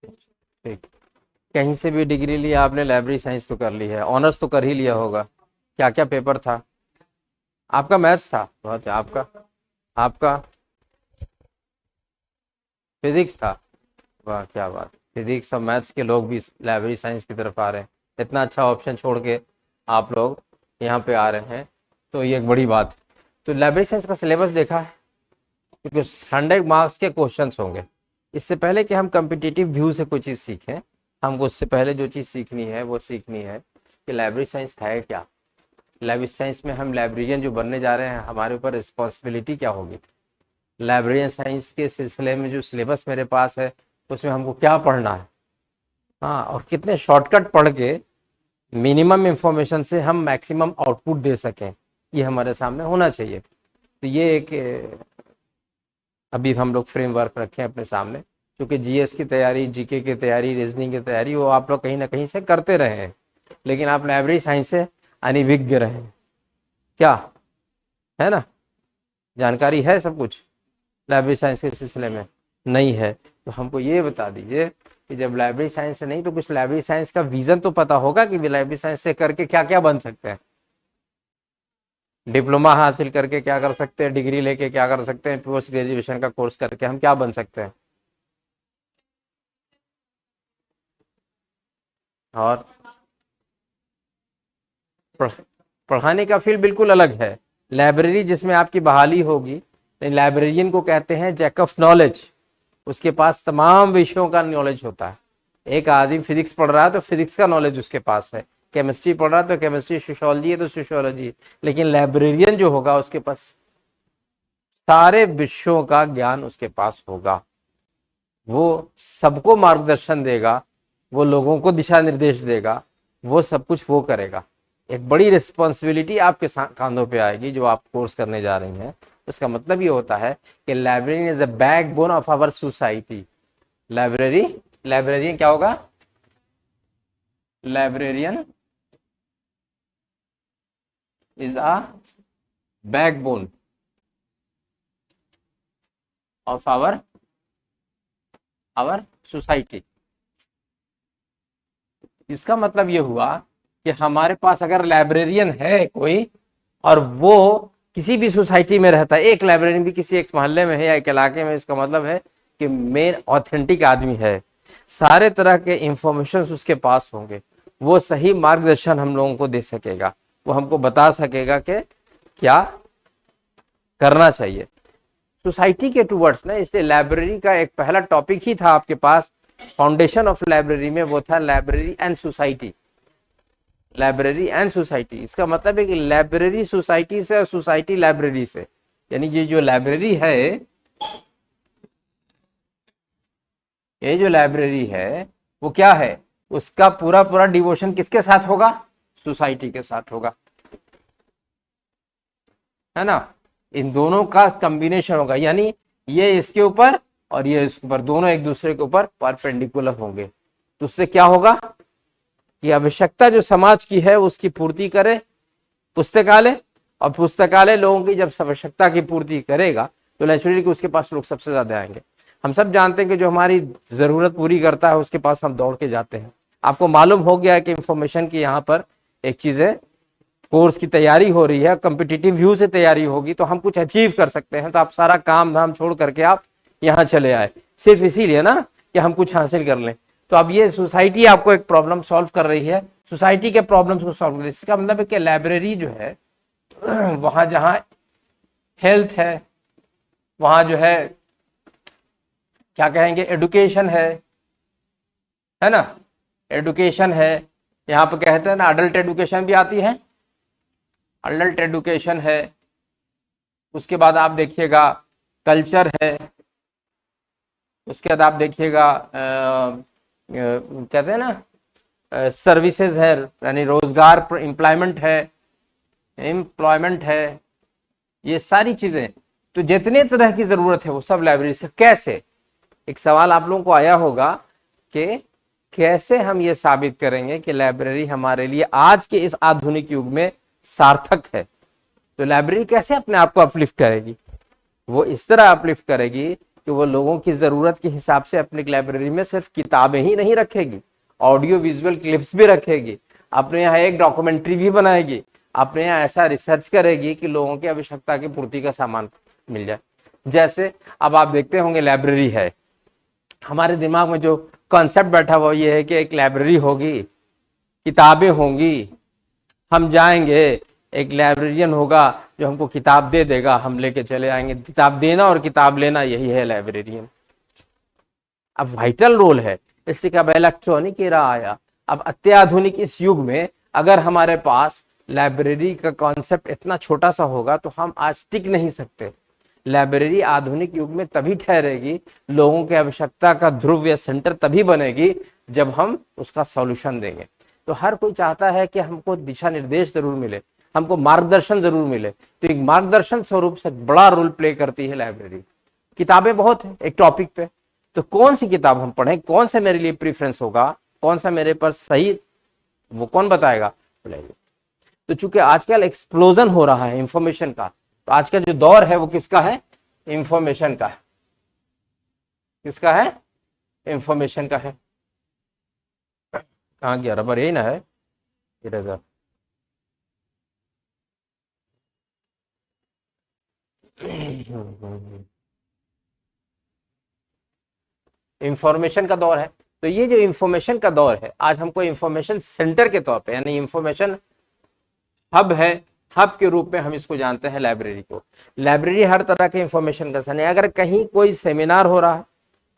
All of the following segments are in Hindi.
ठीक। कहीं से भी डिग्री लिया आपने, लाइब्रेरी साइंस तो कर ली है, ऑनर्स तो कर ही लिया होगा। क्या क्या पेपर था आपका? मैथ्स था, बहुत है आपका। आपका फिजिक्स था। वाह क्या बात, फिजिक्स और मैथ्स के लोग भी लाइब्रेरी साइंस की तरफ आ रहे हैं। इतना अच्छा ऑप्शन छोड़ के आप लोग यहाँ पे आ रहे हैं, तो ये एक बड़ी बात है। तो लाइब्रेरी साइंस का सिलेबस देखा है, क्योंकि 100 मार्क्स के क्वेश्चंस होंगे। इससे पहले कि हम कम्पिटिटिव व्यू से कोई चीज़ सीखें, हमको उससे पहले जो चीज़ सीखनी है वो सीखनी है कि लाइब्रेरी साइंस है क्या। लाइब्रेरी साइंस में हम लाइब्रेरियन जो बनने जा रहे हैं, हमारे ऊपर रिस्पॉन्सिबिलिटी क्या होगी। लाइब्रेरियन साइंस के सिलसिले में जो सिलेबस मेरे पास है, उसमें हमको क्या पढ़ना है, हाँ, और कितने शॉर्टकट पढ़ के मिनिमम इंफॉर्मेशन से हम मैक्सिमम आउटपुट दे सकें, ये हमारे सामने होना चाहिए। तो ये एक अभी हम लोग फ्रेमवर्क रखें अपने सामने, क्योंकि जीएस की तैयारी, जीके की तैयारी, रीजनिंग की तैयारी वो आप लोग कहीं ना कहीं से करते रहे हैं, लेकिन आप लाइब्रेरी साइंस से अनभिज्ञ रहे हैं। क्या है ना, जानकारी है सब कुछ लाइब्रेरी साइंस के सिलसिले में नहीं है, तो हमको ये बता दीजिए कि जब लाइब्रेरी साइंस से नहीं तो कुछ लाइब्रेरी साइंस का विजन तो पता होगा कि लाइब्रेरी साइंस से करके क्या क्या बन सकते हैं। डिप्लोमा हासिल करके क्या कर सकते हैं, डिग्री लेके क्या कर सकते हैं, पोस्ट ग्रेजुएशन का कोर्स करके हम क्या बन सकते हैं। और पढ़ाने का फील्ड बिल्कुल अलग है। लाइब्रेरी जिसमें आपकी बहाली होगी, लाइब्रेरियन को कहते हैं जैक ऑफ नॉलेज। उसके पास तमाम विषयों का नॉलेज होता है। एक आदमी फिजिक्स पढ़ रहा है तो फिजिक्स का नॉलेज उसके पास है, केमिस्ट्री पढ़ रहा है तो केमिस्ट्री, सोशियोलॉजी है तो सोशियोलॉजी। लेकिन लाइब्रेरियन जो होगा उसके पास सारे विषयों का ज्ञान उसके पास होगा। वो सबको मार्गदर्शन देगा, वो लोगों को दिशा निर्देश देगा, वो सब कुछ वो करेगा। एक बड़ी रिस्पॉन्सिबिलिटी आपके कांधों पे आएगी जो आप कोर्स करने जा रही हैं। उसका मतलब ये होता है कि library is the backbone of our society. Library, librarian क्या होगा? Librarian is a backbone of our our society. इसका मतलब ये हुआ कि हमारे पास अगर लाइब्रेरियन है कोई, और वो किसी भी सोसाइटी में रहता है, एक लाइब्रेरियन भी किसी एक मोहल्ले में है या एक इलाके में, इसका मतलब है कि मेन ऑथेंटिक आदमी है। सारे तरह के इंफॉर्मेशन उसके पास होंगे, वो सही मार्गदर्शन हम लोगों को दे सकेगा, वो हमको बता सकेगा कि क्या करना चाहिए सोसाइटी के टूवर्ड्स ना। इसलिए लाइब्रेरी का एक पहला टॉपिक ही था आपके पास, फाउंडेशन ऑफ लाइब्रेरी में, वो था library and society. Library and society, इसका मतलब है कि लाइब्रेरी सोसाइटी से और सोसाइटी लाइब्रेरी से। यानी ये जो लाइब्रेरी है, ये जो लाइब्रेरी है वो क्या है, उसका पूरा पूरा डिवोशन किसके साथ होगा? सोसाइटी के साथ होगा, है ना। इन दोनों का कॉम्बिनेशन होगा, यानी ये इसके ऊपर और ये इसके ऊपर, दोनों एक दूसरे के ऊपर परपेंडिकुलर होंगे। तो उससे क्या होगा कि आवश्यकता जो समाज की है उसकी पूर्ति करे पुस्तकालय, और पुस्तकालय लोगों की जब आवश्यकता की पूर्ति करेगा तो नेचुरली कि उसके पास लोग सबसे ज्यादा आएंगे। हम सब जानते हैं कि जो हमारी जरूरत पूरी करता है उसके पास हम दौड़ के जाते हैं। आपको मालूम हो गया है कि इंफॉर्मेशन की यहाँ पर एक चीज है, कोर्स की तैयारी हो रही है, कम्पिटिटिव व्यू से तैयारी होगी तो हम कुछ अचीव कर सकते हैं, तो आप सारा काम धाम छोड़ करके आप यहाँ चले आए सिर्फ इसीलिए ना कि हम कुछ हासिल कर लें। तो अब ये सोसाइटी आपको एक प्रॉब्लम सॉल्व कर रही है, सोसाइटी के प्रॉब्लम्स को सॉल्व कर रही है। इसका मतलब है कि लाइब्रेरी जो है वहां जहां हेल्थ है, वहां जो है क्या कहेंगे, एडुकेशन है ना, एडुकेशन है। यहाँ पे कहते हैं ना अडल्ट एडुकेशन भी आती है, अडल्ट एडुकेशन है। उसके बाद आप देखिएगा कल्चर है, उसके बाद आप देखिएगा कहते हैं ना सर्विसेज है, यानी रोजगार, एम्प्लॉयमेंट है, एम्प्लॉयमेंट है, ये सारी चीजें। तो जितने तरह की जरूरत है वो सब लाइब्रेरी से। कैसे, एक सवाल आप लोगों को आया होगा कि कैसे हम ये साबित करेंगे कि लाइब्रेरी हमारे लिए आज के इस आधुनिक युग में सार्थक है। तो लाइब्रेरी कैसे अपने आप को अपलिफ्ट करेगी? वो इस तरह अपलिफ्ट करेगी कि वो लोगों की ज़रूरत के हिसाब से अपनी लाइब्रेरी में सिर्फ किताबें ही नहीं रखेगी, ऑडियो विजुअल क्लिप्स भी रखेगी, अपने यहाँ एक डॉक्यूमेंट्री भी बनाएगी, अपने यहाँ ऐसा रिसर्च करेगी कि लोगों की आवश्यकता की पूर्ति का सामान मिल जाए। जैसे अब आप देखते होंगे लाइब्रेरी है, हमारे दिमाग में जो कॉन्सेप्ट बैठा हुआ ये है कि एक लाइब्रेरी होगी, किताबें होंगी, हम जाएंगे, एक लाइब्रेरियन होगा जो हमको किताब दे देगा, हम लेके चले आएंगे। किताब देना और किताब लेना, यही है लाइब्रेरियन। अब वाइटल रोल है। इससे कब इलेक्ट्रॉनिक एरा आया, अब अत्याधुनिक इस युग में अगर हमारे पास लाइब्रेरी का कॉन्सेप्ट इतना छोटा सा होगा तो हम आज टिक नहीं सकते। लाइब्रेरी आधुनिक युग में तभी ठहरेगी, लोगों की आवश्यकता का ध्रुव या सेंटर तभी बनेगी जब हम उसका सॉल्यूशन देंगे। तो हर कोई चाहता है कि हमको दिशा निर्देश जरूर मिले, हमको मार्गदर्शन जरूर मिले। तो एक मार्गदर्शन स्वरूप से बड़ा रोल प्ले करती है लाइब्रेरी। किताबें बहुत है एक टॉपिक पे, तो कौन सी किताब हम पढ़ें, कौन सा मेरे लिए प्रेफरेंस होगा, कौन सा मेरे पर सही, वो कौन बताएगा? तो चूंकि आजकल एक्सप्लोजन हो रहा है इंफॉर्मेशन का, तो आज का जो दौर है वो किसका है? इंफॉर्मेशन का है। किसका है? इंफॉर्मेशन का है। कहाँ गया रबर? यही ना है, इरेजर। इंफॉर्मेशन का दौर है। तो ये जो इंफॉर्मेशन का दौर है, आज हमको इंफॉर्मेशन सेंटर के तौर पे, यानी इंफॉर्मेशन हब है, हब के रूप में हम इसको जानते हैं लाइब्रेरी को। लाइब्रेरी हर तरह के इंफॉर्मेशन का सन है। अगर कहीं कोई सेमिनार हो रहा है,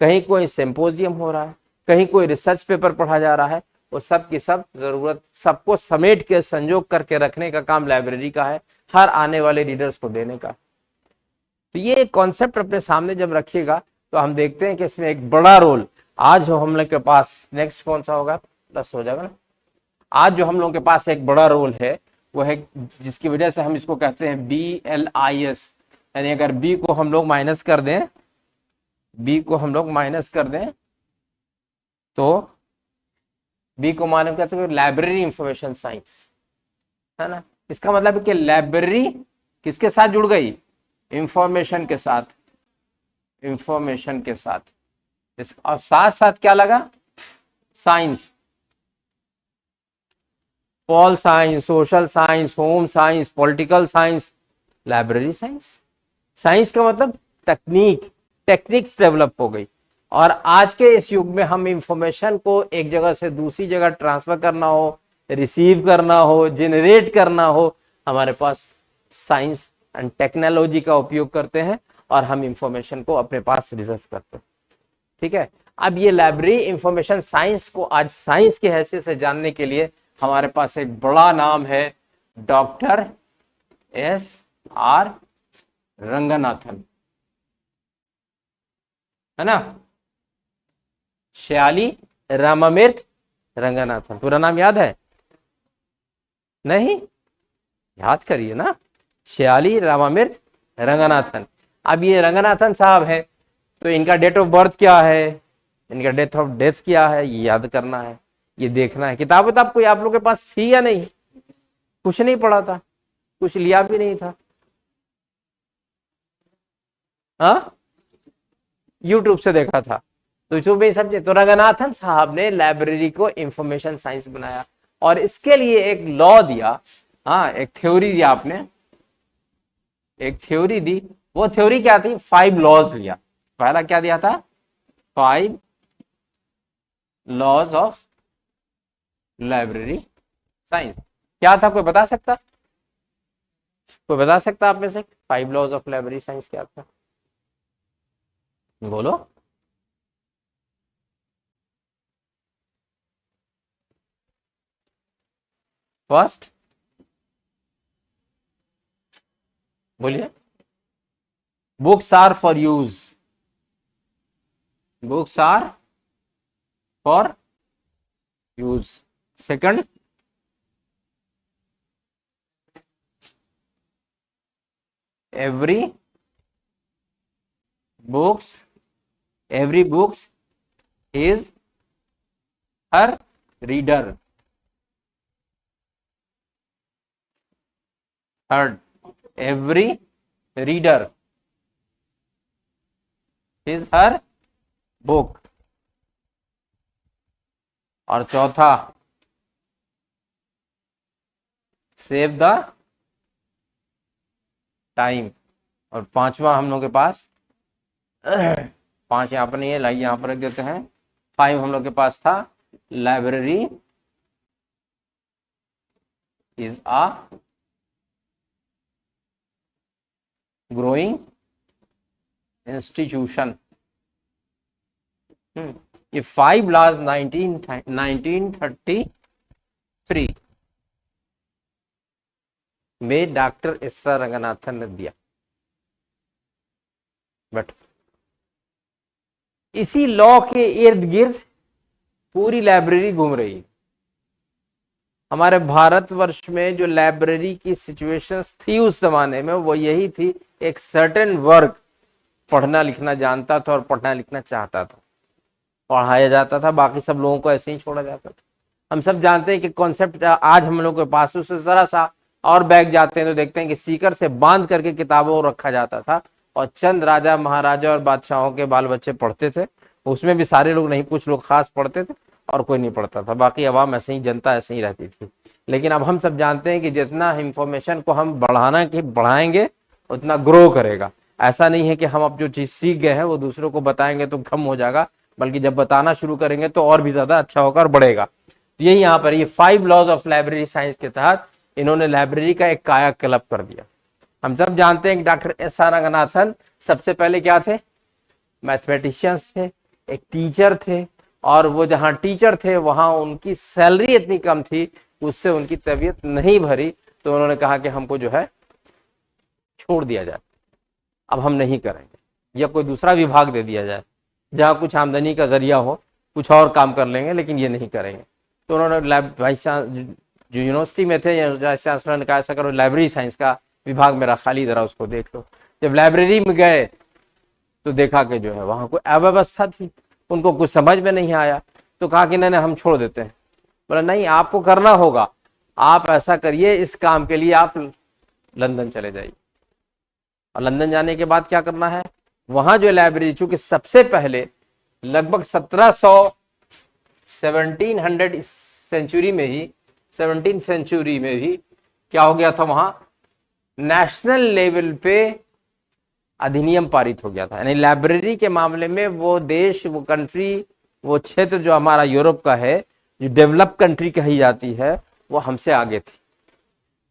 कहीं कोई सिंपोजियम हो रहा है, कहीं कोई रिसर्च पेपर पढ़ा जा रहा है, वो सब की सब जरूरत, सबको समेट के संजोग करके रखने का काम लाइब्रेरी का है, हर आने वाले रीडर्स को देने का। तो ये एक कॉन्सेप्ट अपने सामने जब रखिएगा तो हम देखते हैं कि इसमें एक बड़ा रोल आज जो हम लोग के पास, नेक्स्ट कौन सा होगा, प्लस हो जाएगा ना। आज जो हम लोग के पास एक बड़ा रोल है वो है, जिसकी वजह से हम इसको कहते हैं BLIS, यानी अगर बी को हम लोग माइनस कर दें, बी को हम लोग माइनस कर दें तो बी को माने कहते हैं लाइब्रेरी इंफॉर्मेशन साइंस, है ना। इसका मतलब है कि लाइब्रेरी किसके साथ जुड़ गई? इंफॉर्मेशन के साथ, इंफॉर्मेशन के साथ। और साथ साथ क्या लगा? Science, pol science, social science, home science, political science, library science. Science का मतलब तकनीक, टेक्निक्स डेवलप हो गई। और आज के इस युग में हम इंफॉर्मेशन को एक जगह से दूसरी जगह ट्रांसफर करना हो, रिसीव करना हो, जनरेट करना हो, हमारे पास साइंस एंड टेक्नोलॉजी का उपयोग करते हैं और हम इंफॉर्मेशन को अपने पास रिजर्व करते हैं। ठीक है। अब ये लाइब्रेरी इंफॉर्मेशन साइंस को आज साइंस की हैसियत से जानने के लिए हमारे पास एक बड़ा नाम है, डॉक्टर SR रंगनाथन, है ना। श्याली रामामृत रंगनाथन, पूरा नाम याद है? नहीं? याद करिए ना, श्याली रामामृत रंगनाथन। अब ये रंगनाथन साहब है, तो इनका डेट ऑफ बर्थ क्या है, इनका डेथ ऑफ डेथ क्या है, ये याद करना है, ये देखना है। किताब विताब कोई आप लोग के पास थी या नहीं? कुछ नहीं पढ़ा था, कुछ लिया भी नहीं था, हाँ, यूट्यूब से देखा था। तो यूट्यूब में समझे, तो रंगनाथन साहब ने लाइब्रेरी को इंफॉर्मेशन साइंस बनाया और इसके लिए एक लॉ दिया, हाँ, एक थ्योरी दिया आपने, एक थ्योरी दी। वो थ्योरी क्या थी? 5 लॉज लिया। पहला क्या दिया था? 5 लॉज ऑफ लाइब्रेरी साइंस। क्या था, कोई बता सकता? कोई बता सकता आप में से? 5 लॉज ऑफ लाइब्रेरी साइंस क्या था? बोलो। फर्स्ट बोलिए। Books are for use, books are for use. Second, every books, every books is her reader. Third, every reader is her book. और चौथा, सेव द टाइम। और पांचवा हम लोग के पास, पांच यहाँ पर नहीं है, लाइए यहाँ पर रख देते हैं। फाइव हम लोग के पास था, library is a growing institution. ये 5 लॉज 1933 में डॉक्टर एस आर रंगनाथन ने दिया। बट इसी लॉ के इर्द गिर्द पूरी लाइब्रेरी घूम रही है। हमारे भारतवर्ष में जो लाइब्रेरी की सिचुएशंस थी उस जमाने में, वो यही थी, एक सर्टेन वर्ग पढ़ना लिखना जानता था और पढ़ना लिखना चाहता था, पढ़ाया जाता था, बाकी सब लोगों को ऐसे ही छोड़ा जाता था। हम सब जानते हैं कि कॉन्सेप्ट आज हम लोग के पास, उससे जरा सा और बैग जाते हैं तो देखते हैं कि सीकर से बांध करके किताबों रखा जाता था और चंद राजा महाराजा और बादशाहों के बाल बच्चे पढ़ते थे। उसमें भी सारे लोग नहीं, कुछ लोग खास पढ़ते थे और कोई नहीं पढ़ता था, बाकी आवाम ऐसे ही, जनता ऐसे ही रहती थी। लेकिन अब हम सब जानते हैं कि जितना इंफॉर्मेशन को हम बढ़ाएंगे उतना ग्रो करेगा। ऐसा नहीं है कि हम अब जो चीज सीख गए हैं वो दूसरों को बताएंगे तो कम हो जाएगा, बल्कि जब बताना शुरू करेंगे तो और भी ज्यादा अच्छा होकर बढ़ेगा। तो यही यहाँ पर ये 5 लॉज ऑफ लाइब्रेरी साइंस के तहत इन्होंने लाइब्रेरी का एक कायाकल्प कर दिया। हम सब जानते हैं कि डॉक्टर एस आर रंगनाथन सबसे पहले क्या थे, मैथमेटिशियंस थे, एक टीचर थे, और वो जहाँ टीचर थे वहां उनकी सैलरी इतनी कम थी, उससे उनकी तबीयत नहीं भरी, तो उन्होंने कहा कि हमको जो है छोड़ दिया जाए, अब हम नहीं करेंगे, या कोई दूसरा विभाग दे दिया जाए जहाँ कुछ आमदनी का जरिया हो, कुछ और काम कर लेंगे, लेकिन ये नहीं करेंगे। तो उन्होंने वाइस जो यूनिवर्सिटी में थे, वाइस चांसलर ने कहा ऐसा करो, लाइब्रेरी साइंस का विभाग मेरा खाली, जरा उसको देख लो। जब लाइब्रेरी में गए तो देखा कि जो है वहां कोई अव्यवस्था थी, उनको कुछ समझ में नहीं आया, तो कहा कि नहीं हम छोड़ देते हैं। बोला नहीं, आपको करना होगा, आप ऐसा करिए, इस काम के लिए आप लंदन चले जाइए। और लंदन जाने के बाद क्या करना है, वहां जो लाइब्रेरी, चूंकि सबसे पहले लगभग 1700 सेंचुरी में ही, 17 सेंचुरी में ही क्या हो गया था, वहां नेशनल लेवल पे अधिनियम पारित हो गया था। यानी लाइब्रेरी के मामले में वो देश, वो कंट्री, वो क्षेत्र जो हमारा यूरोप का है, जो डेवलप कंट्री कही जाती है, वो हमसे आगे थी।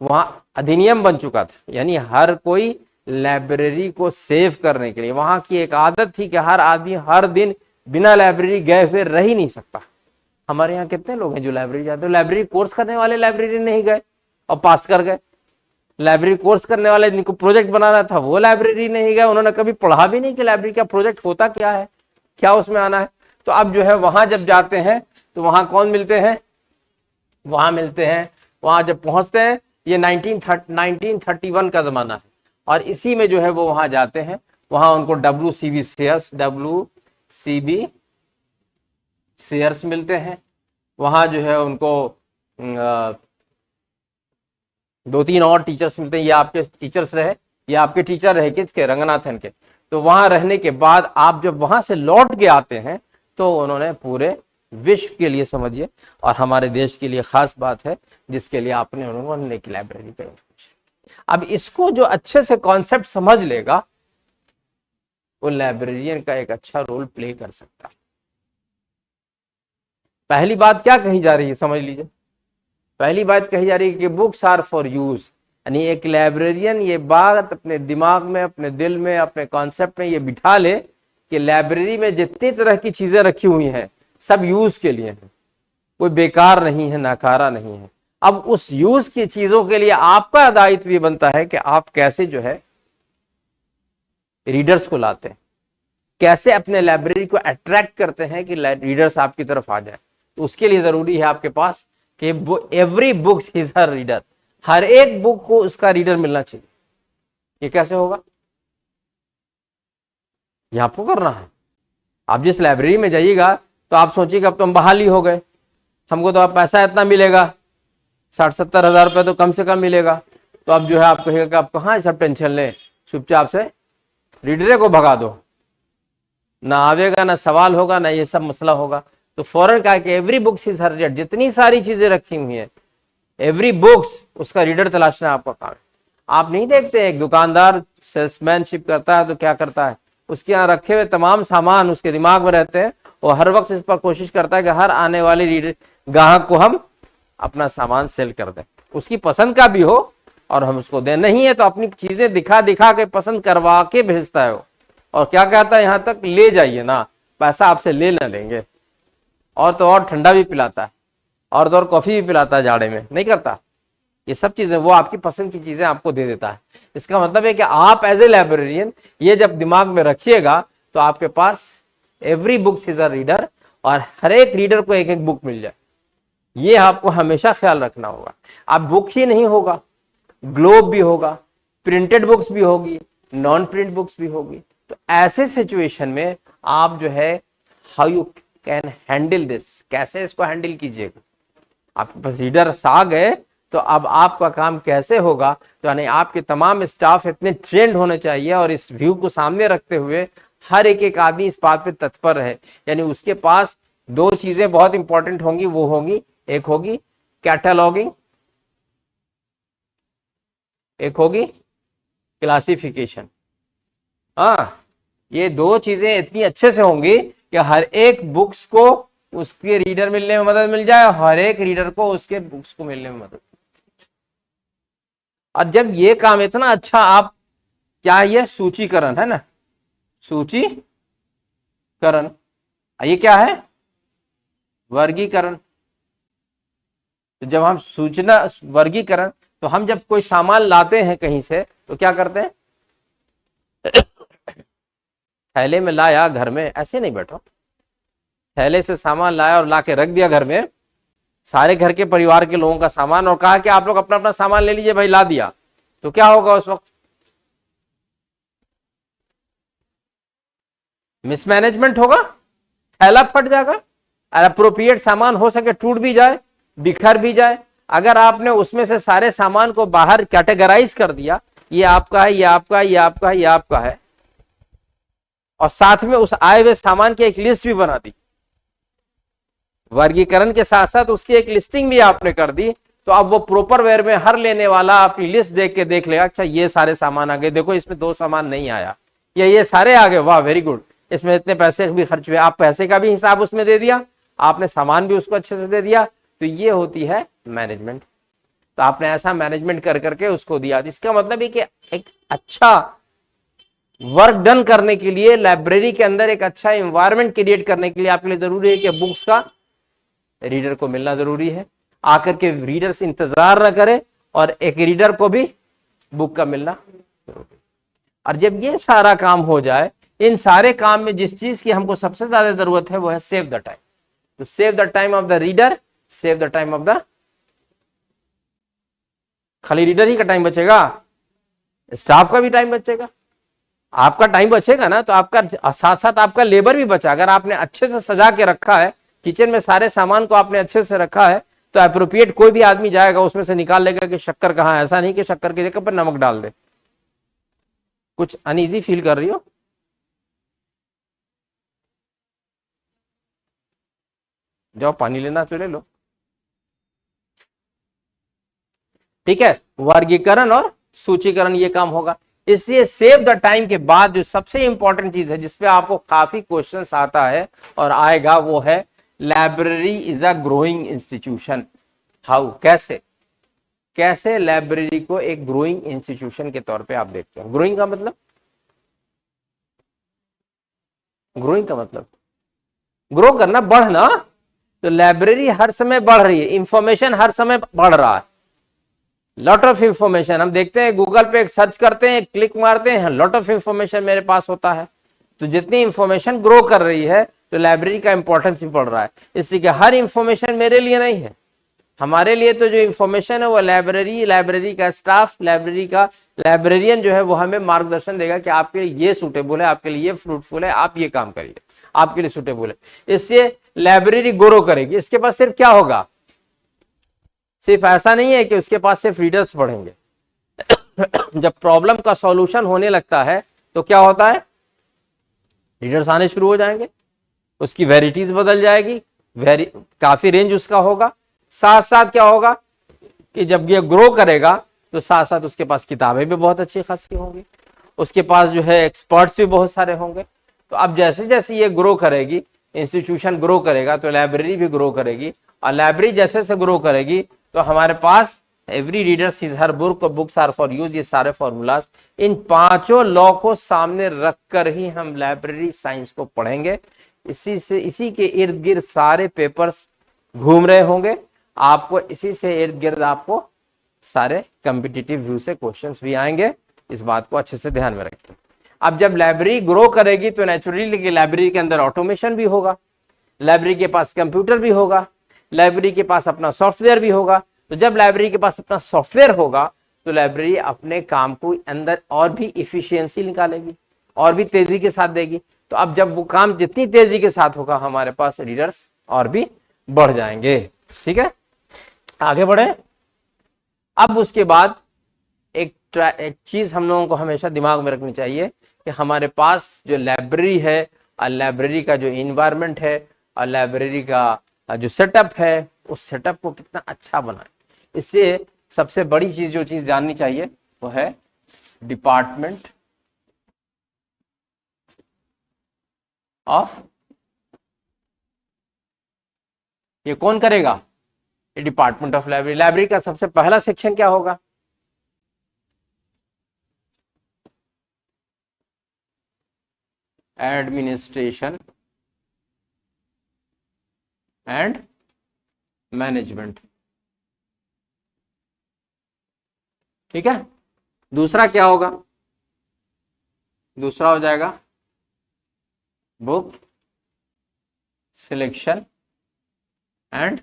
वहां अधिनियम बन चुका था, यानी हर कोई लाइब्रेरी को सेव करने के लिए, वहां की एक आदत थी कि हर आदमी हर दिन बिना लाइब्रेरी गए हुए रह ही नहीं सकता। हमारे यहाँ कितने लोग हैं जो लाइब्रेरी जाते हैं, लाइब्रेरी कोर्स करने वाले लाइब्रेरी नहीं गए और पास कर गए, लाइब्रेरी कोर्स करने वाले जिनको प्रोजेक्ट बनाना था वो लाइब्रेरी नहीं गए, उन्होंने कभी पढ़ा भी नहीं कि लाइब्रेरी का प्रोजेक्ट होता क्या है, क्या उसमें आना है। तो अब जो है वहां जब जाते हैं तो वहां कौन मिलते हैं, वहां मिलते हैं, वहां जब पहुंचते हैं, ये 1931 का जमाना है, और इसी में जो है वो वहां जाते हैं, वहां उनको WCB शेयर्स मिलते हैं। वहां जो है उनको 2-3 और टीचर्स मिलते हैं, ये आपके टीचर्स रहे, ये आपके टीचर रहे किसके, रंगनाथन के। तो वहां रहने के बाद आप जब वहां से लौट के आते हैं तो उन्होंने पूरे विश्व के लिए समझिए, और हमारे देश के लिए खास बात है, जिसके लिए आपने उन्होंने की लाइब्रेरी तैयार की। अब इसको जो अच्छे से कॉन्सेप्ट समझ लेगा वो लाइब्रेरियन का एक अच्छा रोल प्ले कर सकता है। पहली बात क्या कही जा रही है, समझ लीजिए। पहली बात कही जा रही है कि बुक्स आर फॉर यूज, यानी एक लाइब्रेरियन ये बात अपने दिमाग में, अपने दिल में, अपने कॉन्सेप्ट में ये बिठा ले कि लाइब्रेरी में जितनी तरह की चीजें रखी हुई हैं सब यूज के लिए हैं, कोई बेकार नहीं है, नाकारा नहीं है। अब उस यूज की चीजों के लिए आपका दायित्व ये बनता है कि आप कैसे जो है रीडर्स को लाते हैं, कैसे अपने लाइब्रेरी को अट्रैक्ट करते हैं कि रीडर्स आपकी तरफ आ जाए। तो उसके लिए जरूरी है आपके पास कि every book is her reader, हर एक बुक को उसका रीडर मिलना चाहिए। ये कैसे होगा, ये आपको करना है। आप जिस लाइब्रेरी में जाइएगा तो आप सोचिएगा अब तो हम बहाली हो गए, हमको तो अब पैसा इतना मिलेगा, 60-70 हजार रुपये तो कम से कम मिलेगा। तो अब जो है आप कहिएगा कि आप कहाँ सब टेंशन लें, चुपचाप से रीडरे को भगा दो, ना आवेगा, ना सवाल होगा, ना ये सब मसला होगा। तो फौरन कहा कि every books is her reader, जितनी सारी चीजें रखी हुई हैं एवरी बुक्स, उसका रीडर तलाशना आपका काम है। आप नहीं देखते एक दुकानदार सेल्समैनशिप करता है तो क्या करता है, उसके यहाँ रखे हुए तमाम सामान उसके दिमाग में रहते हैं, वो हर वक्त इस पर कोशिश करता है कि हर आने वाले रीडर ग्राहक को हम अपना सामान सेल कर दें, उसकी पसंद का भी हो और हम उसको दें। नहीं है तो अपनी चीजें दिखा दिखा के पसंद करवा के भेजता है वो, और क्या कहता है यहां तक ले जाइए ना, पैसा आपसे ले ना लेंगे। और तो और ठंडा भी पिलाता है, और तो और कॉफी भी पिलाता है, जाड़े में नहीं करता। ये सब चीजें वो आपकी पसंद की चीजें आपको दे देता है। इसका मतलब है कि आप एज ए लाइब्रेरियन ये जब दिमाग में रखिएगा तो आपके पास every books is a reader, और हर एक रीडर को एक एक बुक मिल जाए, ये आपको हमेशा ख्याल रखना होगा। अब बुक ही नहीं होगा, ग्लोब भी होगा, प्रिंटेड बुक्स भी होगी, नॉन प्रिंट बुक्स भी होगी। तो ऐसे सिचुएशन में आप जो है how you can handle this, कैसे इसको हैंडल कीजिएगा। आपके पास रीडर्स आ गए तो अब आपका काम कैसे होगा, तो यानी आपके तमाम स्टाफ इतने ट्रेंड होने चाहिए, और इस व्यू को सामने रखते हुए हर एक एक आदमी इस बात पे तत्पर है। यानी उसके पास दो चीजें बहुत इंपॉर्टेंट होंगी, वो होगी, एक होगी कैटलॉगिंग, एक होगी क्लासिफिकेशन। हाँ, ये दो चीजें इतनी अच्छे से होंगी कि हर एक बुक्स को उसके रीडर मिलने में मदद मिल जाए, हर एक रीडर को उसके बुक्स को मिलने में मदद। और जब ये काम इतना अच्छा आप, क्या ये सूचीकरण है ना, सूचीकरण, ये क्या है, वर्गीकरण। तो जब हम सूचना वर्गीकरण, तो हम जब कोई सामान लाते हैं कहीं से तो क्या करते हैं, थैले में लाया घर में, ऐसे नहीं बैठो, थैले से सामान लाया और लाके रख दिया घर में, सारे घर के परिवार के लोगों का सामान, और कहा कि आप लोग अपना अपना सामान ले लीजिए भाई, ला दिया, तो क्या होगा उस वक्त, मिसमैनेजमेंट होगा, थैला फट जाएगा, अप्रोप्रिएट सामान हो सके टूट भी जाए, बिखर भी जाए। अगर आपने उसमें से सारे सामान को बाहर कैटेगराइज कर दिया, ये आपका है, ये आपका है, ये आपका है, ये आपका है, और साथ में उस आए हुए सामान की एक लिस्ट भी बना दी, वर्गीकरण के साथ साथ उसकी एक लिस्टिंग भी आपने कर दी, तो अब वो प्रॉपर वेयर में हर लेने वाला अपनी लिस्ट देख के देख लेगा, अच्छा ये सारे सामान आ गए, देखो इसमें दो सामान नहीं आया, या ये सारे आ गए, वाह वेरी गुड, इसमें इतने पैसे भी खर्च हुए, आप पैसे का भी हिसाब उसमें दे दिया, आपने सामान भी उसको अच्छे से दे दिया। तो ये होती है मैनेजमेंट। तो आपने ऐसा मैनेजमेंट कर करके उसको दिया। इसका मतलब है कि एक अच्छा वर्क डन करने के लिए लाइब्रेरी के अंदर एक अच्छा एनवायरनमेंट क्रिएट करने के लिए आपके लिए जरूरी है कि बुक्स का रीडर को मिलना जरूरी है, आकर के रीडर से इंतजार न करे, और एक रीडर को भी बुक का मिलना जरूरी। और जब ये सारा काम हो जाए, इन सारे काम में जिस चीज की हमको सबसे ज्यादा जरूरत है वो है सेव द टाइम। तो save the time of the reader, save the time of the, खाली रीडर ही का टाइम बचेगा, स्टाफ का भी टाइम बचेगा, आपका टाइम बचेगा ना, तो आपका साथ साथ आपका लेबर भी बचा। अगर आपने अच्छे से सजा के रखा है, किचन में सारे सामान को आपने अच्छे से रखा है, तो अप्रोप्रिएट कोई भी आदमी जाएगा उसमें से निकाल लेगा कि शक्कर कहाँ है, ऐसा नहीं कि शक्कर की जगह पर नमक डाल दे। कुछ अनईजी फील कर रही हो, जाओ पानी लेना तो ले लो। ठीक है, वर्गीकरण और सूचीकरण ये काम होगा। इसलिए सेव द टाइम के बाद जो सबसे इंपॉर्टेंट चीज है जिसपे आपको काफी क्वेश्चंस आता है और आएगा, वो है library is a growing institution. How, कैसे, कैसे लाइब्रेरी को एक ग्रोइंग इंस्टीट्यूशन के तौर पे आप देखते हैं। ग्रोइंग का मतलब, ग्रोइंग का मतलब ग्रो करना, बढ़ना। तो लाइब्रेरी हर समय बढ़ रही है, इंफॉर्मेशन हर समय बढ़ रहा है, लॉट ऑफ इंफॉर्मेशन। हम देखते हैं गूगल पे सर्च करते हैं, क्लिक मारते हैं, लॉट ऑफ इंफॉर्मेशन मेरे पास होता है। तो जितनी इंफॉर्मेशन ग्रो कर रही है तो लाइब्रेरी का इंपॉर्टेंस भी बढ़ रहा है। इसलिए कि हर इंफॉर्मेशन मेरे लिए नहीं है, हमारे लिए तो जो इंफॉर्मेशन है वो लाइब्रेरी का स्टाफ, लाइब्रेरी का लाइब्रेरियन जो है वो हमें मार्गदर्शन देगा कि आपके लिए ये सूटेबल है, आपके लिए ये फ्रूटफुल है, आप ये काम करिए, आपके लिए सूटेबल है। इससे लाइब्रेरी ग्रो करेगी। इसके पास सिर्फ क्या होगा, सिर्फ ऐसा नहीं है कि उसके पास सिर्फ रीडर्स पढ़ेंगे। जब प्रॉब्लम का सॉल्यूशन होने लगता है तो क्या होता है, रीडर्स आने शुरू हो जाएंगे, उसकी वेराइटीज बदल जाएगी, काफी रेंज उसका होगा। साथ साथ क्या होगा कि जब ये ग्रो करेगा तो साथ साथ उसके पास किताबें भी बहुत अच्छी खासी होंगी, उसके पास जो है एक्सपर्ट्स भी बहुत सारे होंगे। तो अब जैसे जैसे ये ग्रो करेगी, इंस्टीट्यूशन ग्रो करेगा तो लाइब्रेरी भी ग्रो करेगी, और लाइब्रेरी जैसे जैसे ग्रो करेगी तो हमारे पास एवरी रीडर सीज हर book, books are for use, ये सारे फॉर्मूलाज, इन पांचों लॉ को सामने रखकर ही हम लाइब्रेरी साइंस को पढ़ेंगे। इसी के इर्द गिर्द सारे पेपर्स घूम रहे होंगे, आपको इसी से इर्द गिर्द आपको सारे कॉम्पिटिटिव व्यू से क्वेश्चंस भी आएंगे, इस बात को अच्छे से ध्यान में रखें। अब जब लाइब्रेरी ग्रो करेगी तो नेचुरली लाइब्रेरी के अंदर ऑटोमेशन भी होगा, लाइब्रेरी के पास कंप्यूटर भी होगा, लाइब्रेरी के पास अपना सॉफ्टवेयर भी होगा। तो जब लाइब्रेरी के पास अपना सॉफ्टवेयर होगा तो लाइब्रेरी अपने काम को अंदर और भी इफिशियंसी निकालेगी, और भी तेजी के साथ देगी। तो अब जब वो काम जितनी तेजी के साथ होगा, हमारे पास रीडर्स और भी बढ़ जाएंगे। ठीक है, आगे बढ़े। अब उसके बाद एक चीज हम लोगों को हमेशा दिमाग में रखनी चाहिए कि हमारे पास जो लाइब्रेरी है, और लाइब्रेरी का जो इन्वायरमेंट है, और लाइब्रेरी का जो सेटअप है, उस सेटअप को कितना अच्छा बनाए। इससे सबसे बड़ी चीज जो चीज जाननी चाहिए वो है डिपार्टमेंट ऑफ, ये कौन करेगा, ये डिपार्टमेंट ऑफ लाइब्रेरी। लाइब्रेरी का सबसे पहला सेक्शन क्या होगा, एडमिनिस्ट्रेशन एंड मैनेजमेंट। ठीक है, दूसरा क्या होगा, दूसरा हो जाएगा बुक सिलेक्शन एंड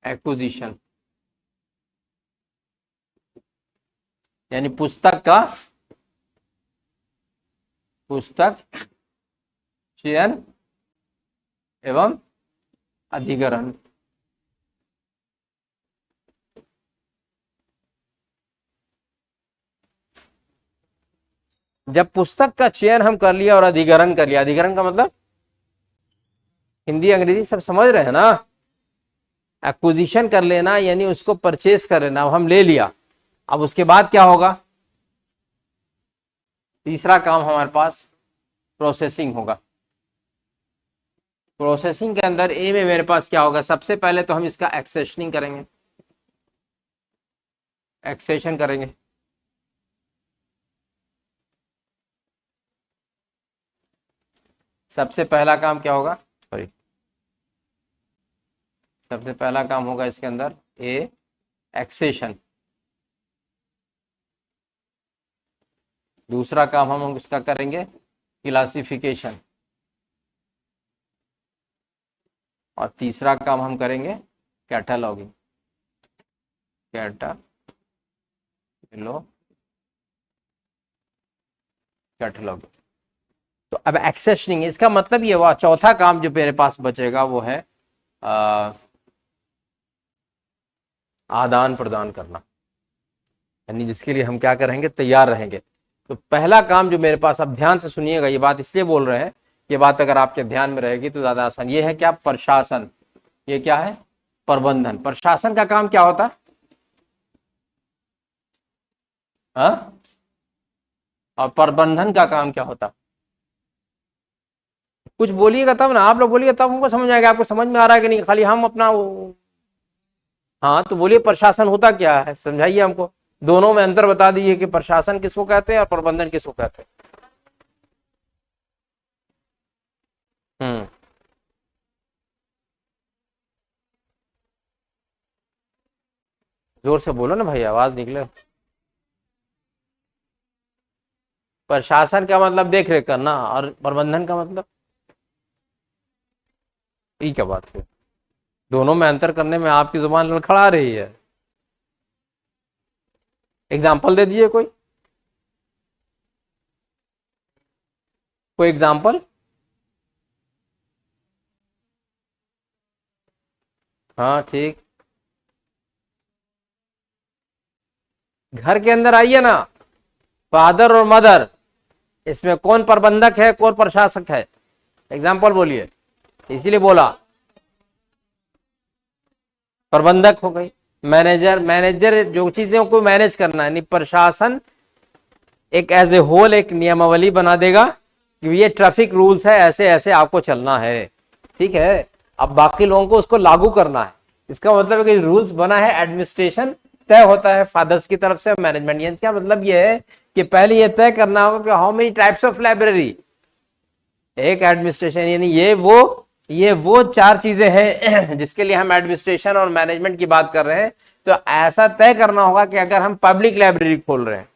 एक्विजिशन, यानी पुस्तक चयन एवं अधिग्रहण। जब पुस्तक का चयन हम कर लिया और अधिग्रहण कर लिया, अधिग्रहण का मतलब हिंदी अंग्रेजी सब समझ रहे हैं ना, एक्विजिशन कर लेना यानी उसको परचेस कर लेना, अब हम ले लिया। अब उसके बाद क्या होगा, तीसरा काम हमारे पास प्रोसेसिंग होगा। प्रोसेसिंग के अंदर ए में मेरे पास क्या होगा, सबसे पहले तो हम इसका एक्सेशनिंग करेंगे, एक्सेशन करेंगे। सबसे पहला काम क्या होगा, सॉरी, सबसे पहला काम होगा इसके अंदर ए एक्सेशन। दूसरा काम हम इसका करेंगे क्लासिफिकेशन, और तीसरा काम हम करेंगे कैटलॉगिंग, कैटलॉगिंग। तो अब एक्सेशनिंग, इसका मतलब ये हुआ चौथा काम जो मेरे पास बचेगा वो है आदान प्रदान करना, यानी जिसके लिए हम क्या करेंगे, तैयार रहेंगे। तो पहला काम जो मेरे पास, अब ध्यान से सुनिएगा, ये बात इसलिए बोल रहे हैं, ये बात अगर आपके ध्यान में रहेगी तो ज्यादा आसान। ये है क्या, प्रशासन, ये क्या है, प्रबंधन। प्रशासन का काम क्या होता है, और प्रबंधन का काम क्या होता, कुछ बोलिएगा तब ना, आप लोग बोलिएगा तब हमको समझ आएगा, आपको समझ में आ रहा है कि नहीं, खाली हम अपना हाँ तो बोलिए प्रशासन होता क्या है, समझाइए हमको, दोनों में अंतर बता दीजिए कि प्रशासन किसको कहते हैं और प्रबंधन किसको कहते हैं। जोर से बोलो ना भाई, आवाज निकले। प्रशासन का मतलब देख रेख करना, और प्रबंधन का मतलब, ये क्या बात है, दोनों में अंतर करने में आपकी जुबान लड़खड़ा रही है। एग्जाम्पल दे दीजिए कोई, कोई एग्जाम्पल। हाँ ठीक, घर के अंदर आइए ना, फादर और मदर, इसमें कौन प्रबंधक है, कौन प्रशासक है? एग्जाम्पल बोलिए। इसीलिए बोला प्रबंधक हो गई, मैनेजर, मैनेजर जो चीजों को मैनेज करना है, प्रशासन एक एज ए होल एक नियमावली बना देगा कि ये ट्रैफिक रूल्स है, ऐसे ऐसे आपको चलना है, ठीक है। अब बाकी लोगों को उसको लागू करना है। इसका मतलब है कि रूल्स बना है, एडमिनिस्ट्रेशन तय होता है फादर्स की तरफ से, मैनेजमेंट। यानी क्या मतलब ये है कि पहले ये तय करना होगा कि how many types of library, एक एडमिनिस्ट्रेशन, यानी ये वो चार चीजें हैं जिसके लिए हम एडमिनिस्ट्रेशन और मैनेजमेंट की बात कर रहे हैं। तो ऐसा तय करना होगा कि अगर हम पब्लिक लाइब्रेरी खोल रहे हैं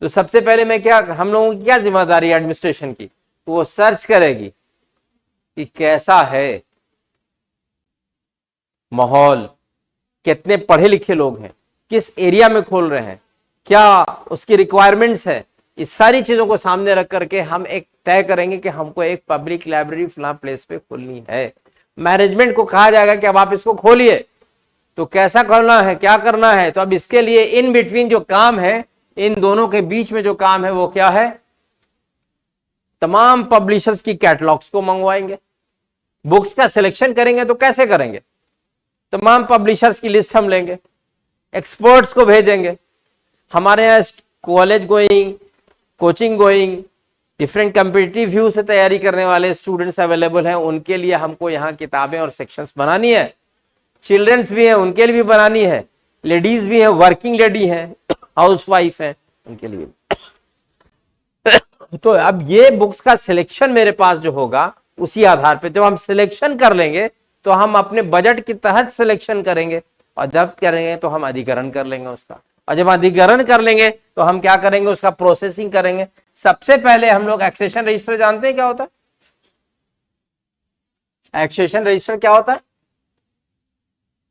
तो सबसे पहले मैं क्या, हम लोगों की क्या जिम्मेदारी है एडमिनिस्ट्रेशन की, तो वो सर्च करेगी कि कैसा है माहौल, कितने पढ़े लिखे लोग हैं, किस एरिया में खोल रहे हैं, क्या उसकी रिक्वायरमेंट्स है। इस सारी चीजों को सामने रख करके हम एक तय करेंगे कि हमको एक पब्लिक लाइब्रेरी फलां प्लेस पे खोलनी है। मैनेजमेंट को कहा जाएगा कि अब आप इसको खोलिए, तो कैसा करना है, क्या करना है। तो अब इसके लिए इन बिटवीन जो काम है, इन दोनों के बीच में जो काम है वो क्या है, तमाम पब्लिशर्स की कैटलॉग्स को मंगवाएंगे। बुक्स का सिलेक्शन करेंगे तो कैसे करेंगे, तमाम पब्लिशर्स की लिस्ट हम लेंगे, एक्सपर्ट्स को भेजेंगे। हमारे यहाँ college going, coaching going, different competitive view से तैयारी करने वाले स्टूडेंट्स अवेलेबल हैं, उनके लिए हमको यहाँ किताबें और सेक्शंस बनानी है। चिल्ड्रंस भी हैं, उनके लिए भी बनानी है। लेडीज भी हैं, वर्किंग लेडी हैं, हाउस वाइफ हैं, उनके लिए। तो अब ये बुक्स का सिलेक्शन मेरे पास जो होगा, उसी आधार पे जब हम सिलेक्शन कर लेंगे तो हम अपने बजट के तहत सिलेक्शन करेंगे, और जब करेंगे तो हम अधिग्रहण कर लेंगे उसका, और जब अधिग्रहण कर लेंगे तो हम क्या करेंगे, उसका प्रोसेसिंग करेंगे। सबसे पहले हम लोग एक्सेशन रजिस्टर जानते हैं क्या होता है? एक्सेशन रजिस्टर क्या होता है?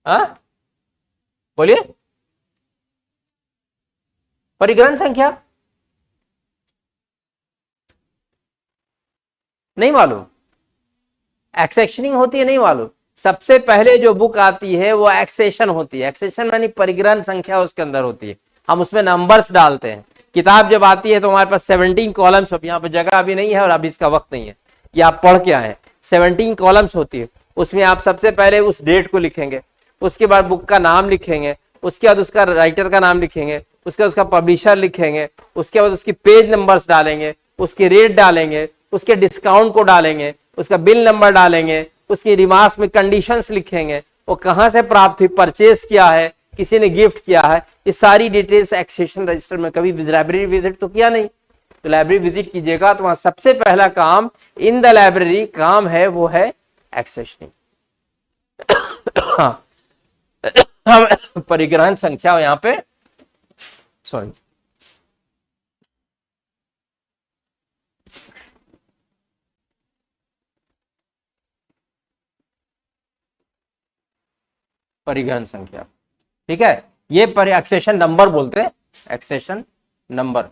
हाँ बोलिए। परिग्रहण संख्या नहीं मालूम? एक्सेशनिंग होती है नहीं मालूम? सबसे पहले जो बुक आती है वो एक्सेशन होती है। एक्सेशन यानी परिग्रहण संख्या उसके अंदर होती है, हम उसमें नंबर्स डालते हैं। किताब जब आती है तो हमारे पास 17 कॉलम्स, अब यहाँ पे जगह अभी नहीं है और अभी इसका वक्त नहीं है, ये आप पढ़ के आए। 17 कॉलम्स होती है, उसमें आप सबसे पहले उस डेट को लिखेंगे, उसके बाद बुक का नाम लिखेंगे, उसके बाद उसका राइटर का नाम लिखेंगे, उसके बाद उसका पब्लिशर लिखेंगे, उसके बाद उसकी पेज नंबर्स डालेंगे, उसके रेट डालेंगे, उसके डिस्काउंट को डालेंगे, उसका बिल नंबर डालेंगे, उसकी रिमार्क्स में कंडीशंस लिखेंगे, वो कहां से प्राप्त हुई, परचेस किया है, किसी ने गिफ्ट किया है, ये सारी डिटेल्स एक्सेशन रजिस्टर में। कभी लाइब्रेरी विजिट तो किया नहीं, तो लाइब्रेरी विजिट कीजिएगा तो वहां सबसे पहला काम इन द लाइब्रेरी काम है वो है एक्सेशनिंग। हम परिग्रहण संख्या यहां पे सॉरी परिग्रहण संख्या, ठीक है, ये एक्सेशन नंबर बोलते हैं, एक्सेशन नंबर,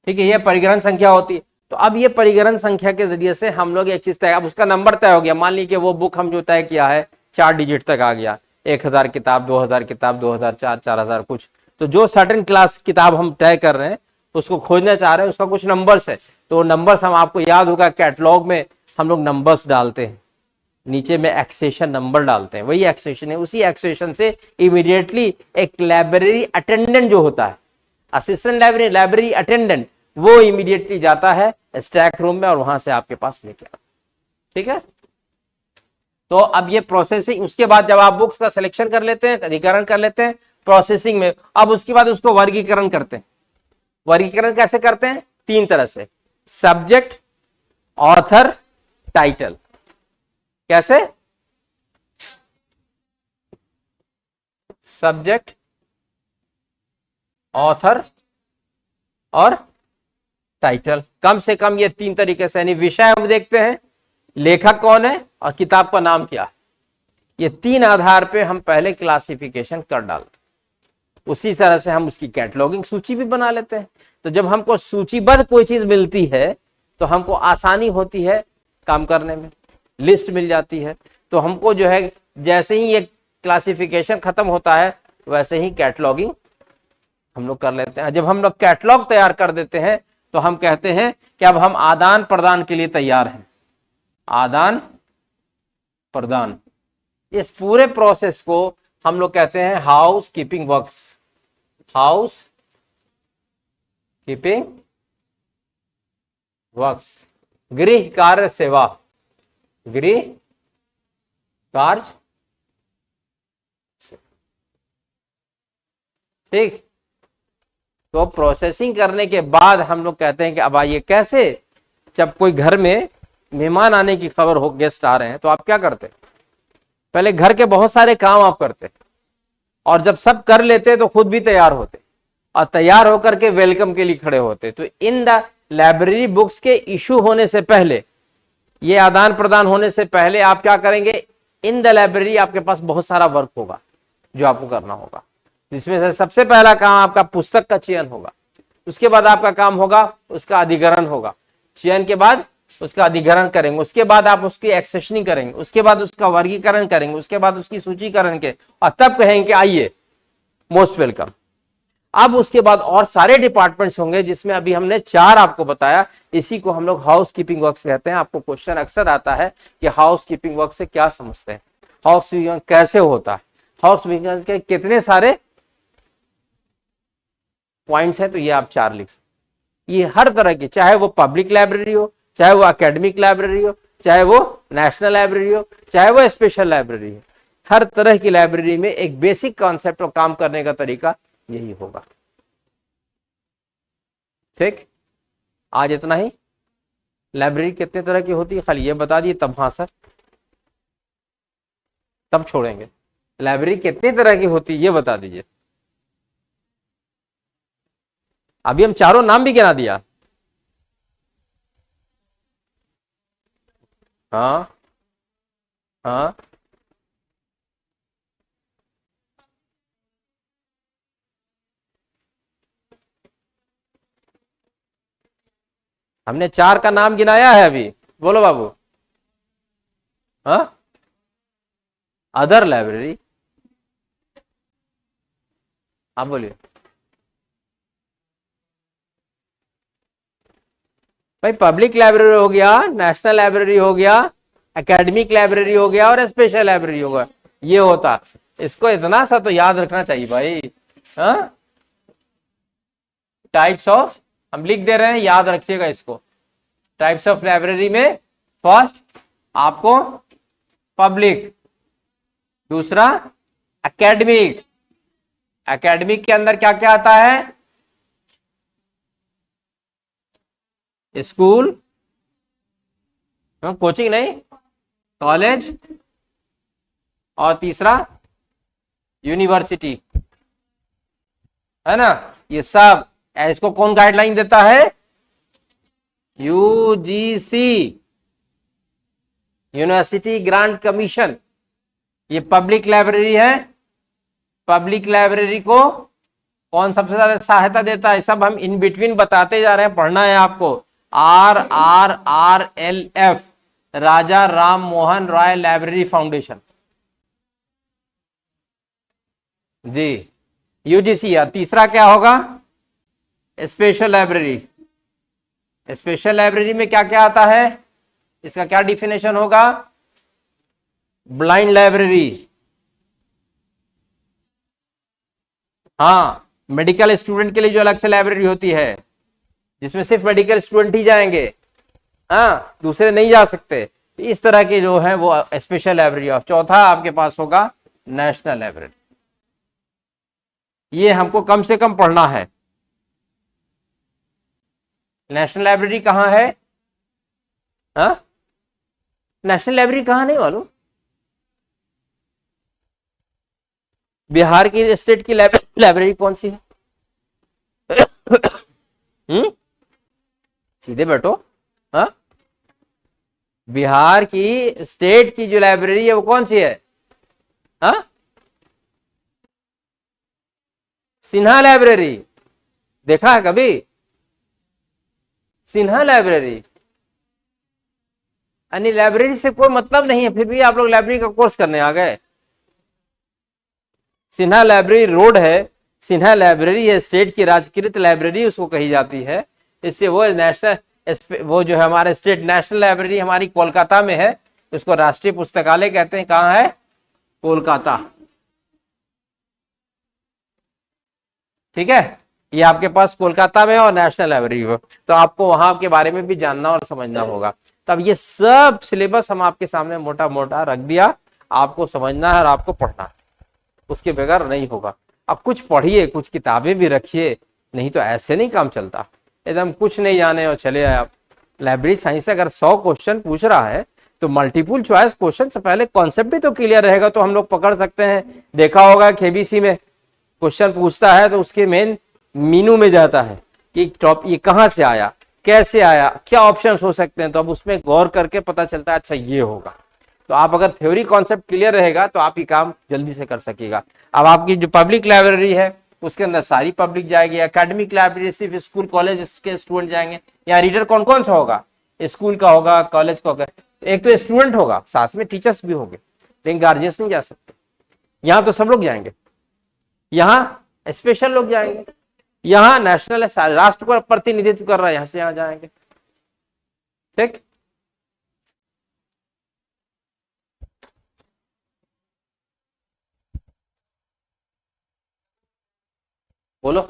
ठीक है, ये परिग्रहण संख्या होती है। तो अब ये परिग्रहण संख्या के जरिए से हम लोग एक चीज तय, अब उसका नंबर तय हो गया। मान लीजिए वो बुक हम जो तय किया है 4 डिजिट तक आ गया, 1000 किताब, 2000 किताब, 2004, 4000 कुछ, तो जो सर्टेन क्लास किताब हम तय कर रहे हैं उसको खोजना चाह रहे हैं, उसका कुछ नंबर्स है, तो नंबर्स हम, आपको याद होगा कैटलॉग में हम लोग नंबर्स डालते हैं, नीचे में एक्सेशन नंबर डालते हैं, वही एक्सेशन है। उसी एक्सेशन से इमीडिएटली एक लाइब्रेरी अटेंडेंट जो होता है, असिस्टेंट लाइब्रेरी अटेंडेंट, वो इमीडिएटली जाता है स्टैक रूम में और वहां से आपके पास लेके आता, ठीक है। तो अब ये प्रोसेसिंग, उसके बाद जब आप बुक्स का सिलेक्शन कर लेते हैं, अधिग्रहण कर लेते हैं प्रोसेसिंग में, अब उसके बाद उसको वर्गीकरण करते हैं। वर्गीकरण कैसे करते हैं? 3 तरह से, सब्जेक्ट, ऑथर, टाइटल। कैसे? सब्जेक्ट, ऑथर और टाइटल। कम से कम ये 3 तरीके से, यानी विषय हम देखते हैं, लेखक कौन है और किताब का नाम क्या है, ये 3 आधार पे हम पहले क्लासिफिकेशन कर डालते हैं। उसी तरह से हम उसकी कैटलॉगिंग सूची भी बना लेते हैं। तो जब हमको सूचीबद्ध कोई चीज मिलती है तो हमको आसानी होती है काम करने में, लिस्ट मिल जाती है, तो हमको जो है जैसे ही ये क्लासिफिकेशन खत्म होता है वैसे ही कैटलॉगिंग हम लोग कर लेते हैं। जब हम लोग कैटलॉग तैयार कर देते हैं तो हम कहते हैं कि अब हम आदान प्रदान के लिए तैयार हैं। आदान प्रदान, इस पूरे प्रोसेस को हम लोग कहते हैं house keeping works. House keeping works, गृह कार्य सेवा, गृह कार्य, ठीक। तो प्रोसेसिंग करने के बाद हम लोग कहते हैं कि अब आइए कैसे, जब कोई घर में मेहमान आने की खबर हो, गेस्ट आ रहे हैं, तो आप क्या करते? पहले घर के बहुत सारे काम आप करते, और जब सब कर लेते तो खुद भी तैयार होते, और तैयार होकर के वेलकम के लिए खड़े होते। तो इन द लाइब्रेरी बुक्स के इशू होने से पहले, ये आदान प्रदान होने से पहले आप क्या करेंगे? इन द लाइब्रेरी आपके पास बहुत सारा वर्क होगा जो आपको करना होगा, जिसमें से सबसे पहला काम आपका पुस्तक का चयन होगा। उसके बाद आपका काम होगा उसका अधिग्रहण होगा, चयन के बाद उसका अधिग्रहण करेंगे, उसके बाद आप उसकी एक्सेशनिंग करेंगे, उसके बाद उसका वर्गीकरण करेंगे, उसके बाद उसकी सूचीकरण के, और तब कहेंगे आइए मोस्ट वेलकम। अब उसके बाद और सारे डिपार्टमेंट्स होंगे, जिसमें अभी हमने 4 आपको बताया। इसी को हम लोग हाउस कीपिंग वर्क्स कहते हैं। आपको क्वेश्चन अक्सर आता है कि हाउस कीपिंग वर्क से क्या समझते हैं, हाउस कीपिंग कैसे होता है, हाउस कीपिंग के कितने सारे पॉइंट्स हैं। तो ये आप 4 लिख सकते। ये हर तरह की, चाहे वो पब्लिक लाइब्रेरी हो, चाहे वो एकेडमिक लाइब्रेरी हो, चाहे वो नेशनल लाइब्रेरी हो, चाहे वो स्पेशल लाइब्रेरी हो, हर तरह की लाइब्रेरी में एक बेसिक कॉन्सेप्ट और काम करने का तरीका यही होगा। ठीक, आज इतना ही। लाइब्रेरी कितने तरह की होती है खाली ये बता दिए, तब हाँ सर, तब छोड़ेंगे। लाइब्रेरी कितनी तरह की होती है ये बता दीजिए। अभी हम चारों नाम भी गिना दिया। हाँ हाँ, हमने 4 का नाम गिनाया है अभी, बोलो बाबू। हाँ, अदर लाइब्रेरी, आप बोलिए भाई। पब्लिक लाइब्रेरी हो गया, नेशनल लाइब्रेरी हो गया, एकेडमिक लाइब्रेरी हो गया, और स्पेशल लाइब्रेरी होगा। ये होता, इसको इतना सा तो याद रखना चाहिए भाई। हाँ, टाइप्स ऑफ हम लिख दे रहे हैं, याद रखिएगा इसको। टाइप्स ऑफ लाइब्रेरी में फर्स्ट आपको पब्लिक, दूसरा एकेडमिक। एकेडमिक के अंदर क्या क्या आता है? स्कूल, कोचिंग नहीं, कॉलेज, और तीसरा यूनिवर्सिटी, है ना। ये सब, इसको कौन गाइडलाइन देता है? UGC, university grant commission. ये पब्लिक लाइब्रेरी है। पब्लिक लाइब्रेरी को कौन सबसे ज्यादा सहायता देता है? सब हम इन बिटवीन बताते जा रहे हैं, पढ़ना है आपको। RRRLF, राजा राम मोहन राय लाइब्रेरी फाउंडेशन जी, यूजीसी। या तीसरा क्या होगा? Special library. स्पेशल लाइब्रेरी में क्या क्या आता है? इसका क्या डिफिनेशन होगा? Blind library. हाँ, मेडिकल स्टूडेंट के लिए जो अलग से लाइब्रेरी होती है, जिसमें सिर्फ मेडिकल स्टूडेंट ही जाएंगे, हाँ, दूसरे नहीं जा सकते। इस तरह के जो है वो स्पेशल लाइब्रेरी। और चौथा आपके पास होगा नेशनल लाइब्रेरी। ये हमको कम से कम पढ़ना है। नेशनल लाइब्रेरी कहाँ है? हाँ, नेशनल लाइब्रेरी कहाँ नहीं मालूम? बिहार की स्टेट की लाइब्रेरी कौन सी है? सीधे बैठो। हाँ, बिहार की स्टेट की जो लाइब्रेरी है वो कौन सी है? हाँ, सिन्हा लाइब्रेरी। देखा है कभी सिन्हा लाइब्रेरी? यानी लाइब्रेरी से कोई मतलब नहीं है, फिर भी आप लोग लाइब्रेरी का कोर्स करने आ गए। सिन्हा लाइब्रेरी रोड है, सिन्हा लाइब्रेरी है, स्टेट की राजकृत लाइब्रेरी उसको कही जाती है। इससे वो नेशनल, वो जो है हमारे स्टेट नेशनल लाइब्रेरी हमारी कोलकाता में है, उसको राष्ट्रीय पुस्तकालय कहते हैं। कहाँ है? कोलकाता। ठीक है, ये आपके पास कोलकाता में और नेशनल लाइब्रेरी हो, तो आपको वहां के बारे में भी जानना और समझना होगा। तब ये सब सिलेबस हम आपके सामने मोटा मोटा रख दिया, आपको समझना है और आपको पढ़ना है, उसके बगैर नहीं होगा। अब कुछ पढ़िए, कुछ किताबें भी रखिए, नहीं तो ऐसे नहीं काम चलता। एकदम कुछ नहीं जाने और चले आए आप। लाइब्रेरी साइंस अगर 100 क्वेश्चन पूछ रहा है तो मल्टीपल चॉइस क्वेश्चन से पहले कॉन्सेप्ट भी तो क्लियर रहेगा, तो हम लोग पकड़ सकते हैं। देखा होगा केबीसी में क्वेश्चन पूछता है तो उसके मेन मीनू में जाता है कि टॉप ये कहाँ से आया, कैसे आया, क्या ऑप्शंस हो सकते हैं, तो अब उसमें गौर करके पता चलता है अच्छा ये होगा। तो आप अगर थ्योरी कॉन्सेप्ट क्लियर रहेगा तो आप ये काम जल्दी से कर सकेगा। अब आपकी जो पब्लिक लाइब्रेरी है उसके अंदर सारी पब्लिक जाएगी। एकेडमिक लाइब्रेरी सिर्फ स्कूल कॉलेज के स्टूडेंट जाएंगे। यहाँ रीडर कौन कौन सा होगा? स्कूल का होगा, कॉलेज का होगा। एक तो स्टूडेंट होगा, साथ में टीचर्स भी होंगे, लेकिन गार्जियंस नहीं जा सकते। यहाँ तो सब लोग जाएंगे, यहाँ स्पेशल लोग जाएंगे, यहाँ नेशनल है, राष्ट्र का प्रतिनिधित्व कर रहा है, यहाँ से यहाँ जाएंगे। ठीक, बोलो।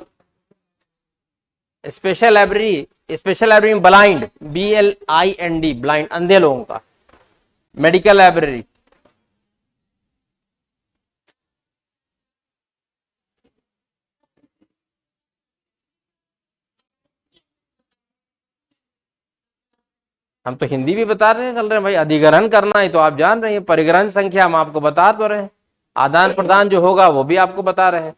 स्पेशल लाइब्रेरी में ब्लाइंड, BLIND, ब्लाइंड, अंधे लोगों का। मेडिकल लाइब्रेरी, हम तो हिंदी भी बता रहे हैं, चल रहे हैं भाई। अधिग्रहण करना है तो आप जान रहे हैं, परिग्रहण संख्या हम आपको बता तो रहे हैं, आदान प्रदान जो होगा वो भी आपको बता रहे हैं।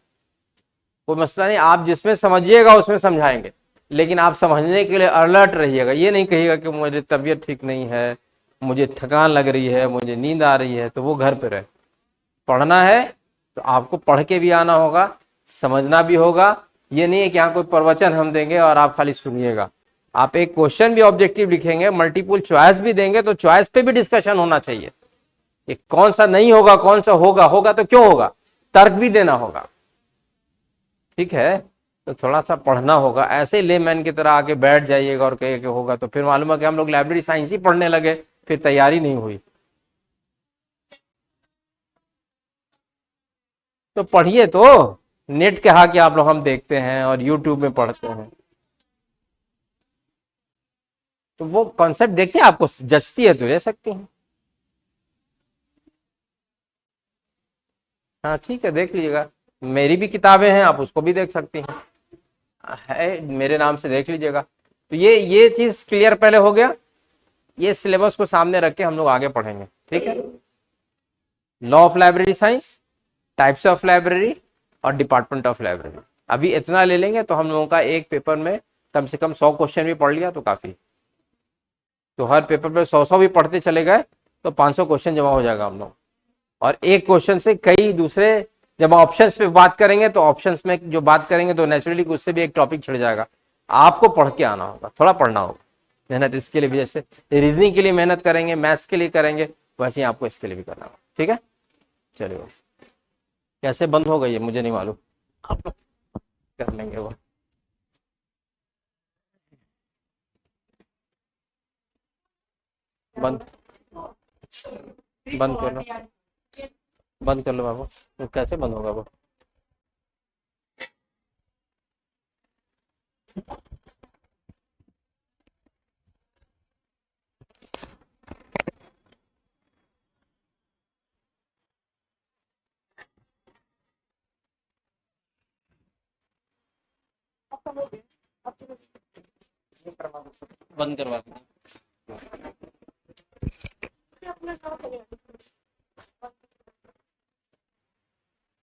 कोई मसला नहीं, आप जिसमें समझिएगा उसमें समझाएंगे, लेकिन आप समझने के लिए अलर्ट रहिएगा। ये नहीं कहिएगा कि मुझे तबीयत ठीक नहीं है, मुझे थकान लग रही है, मुझे नींद आ रही है, तो वो घर पे रहे। पढ़ना है तो आपको पढ़ के भी आना होगा, समझना भी होगा। ये नहीं है कि यहाँ कोई प्रवचन हम देंगे और आप खाली सुनिएगा। आप एक क्वेश्चन भी ऑब्जेक्टिव लिखेंगे, मल्टीपल चॉइस भी देंगे, तो चॉइस पे भी डिस्कशन होना चाहिए। ये कौन सा नहीं होगा, कौन सा होगा, होगा तो क्यों होगा, तर्क भी देना होगा। ठीक है, तो थोड़ा सा पढ़ना होगा। ऐसे लेमैन की तरह आके बैठ जाइएगा और कहे कि होगा, तो फिर मालूम है कि हम लोग लाइब्रेरी साइंस ही पढ़ने लगे, फिर तैयारी नहीं हुई। तो पढ़िए तो, नेट के हाँ कि आप लोग हम देखते हैं और यूट्यूब में पढ़ते हैं, तो वो कॉन्सेप्ट देखिए, आपको जचती है तो ले सकती हैं। हाँ ठीक है, देख लीजिएगा। मेरी भी किताबें हैं, आप उसको भी देख सकती हैं, है मेरे नाम से, देख लीजिएगा। तो ये चीज क्लियर पहले हो गया। ये सिलेबस को सामने रख के हम लोग आगे पढ़ेंगे। ठीक है, law of library science, types of library और डिपार्टमेंट ऑफ लाइब्रेरी। अभी इतना ले लेंगे तो हम लोगों का एक पेपर में कम से कम 100 क्वेश्चन भी पढ़ लिया तो काफी। तो हर पेपर पे 100 भी पढ़ते चले गए तो 500 क्वेश्चन जमा हो जाएगा हम लोग। और एक क्वेश्चन से कई दूसरे, जब ऑप्शंस पे बात करेंगे तो ऑप्शंस में जो बात करेंगे तो नेचुरली उससे भी एक टॉपिक छिड़ जाएगा। आपको पढ़ के आना होगा, थोड़ा पढ़ना होगा। मेहनत इसके लिए भी, जैसे रीजनिंग के लिए मेहनत करेंगे, मैथ्स के लिए करेंगे, वैसे ही आपको इसके लिए भी करना होगा। ठीक है, चलिए। कैसे बंद हो गई है मुझे नहीं मालूम, आप लोग कर लेंगे वो। बंद, बंद कर लो, बंद कर लो बाबू। तो कैसे बंद होगा वो? बंद करवा दो।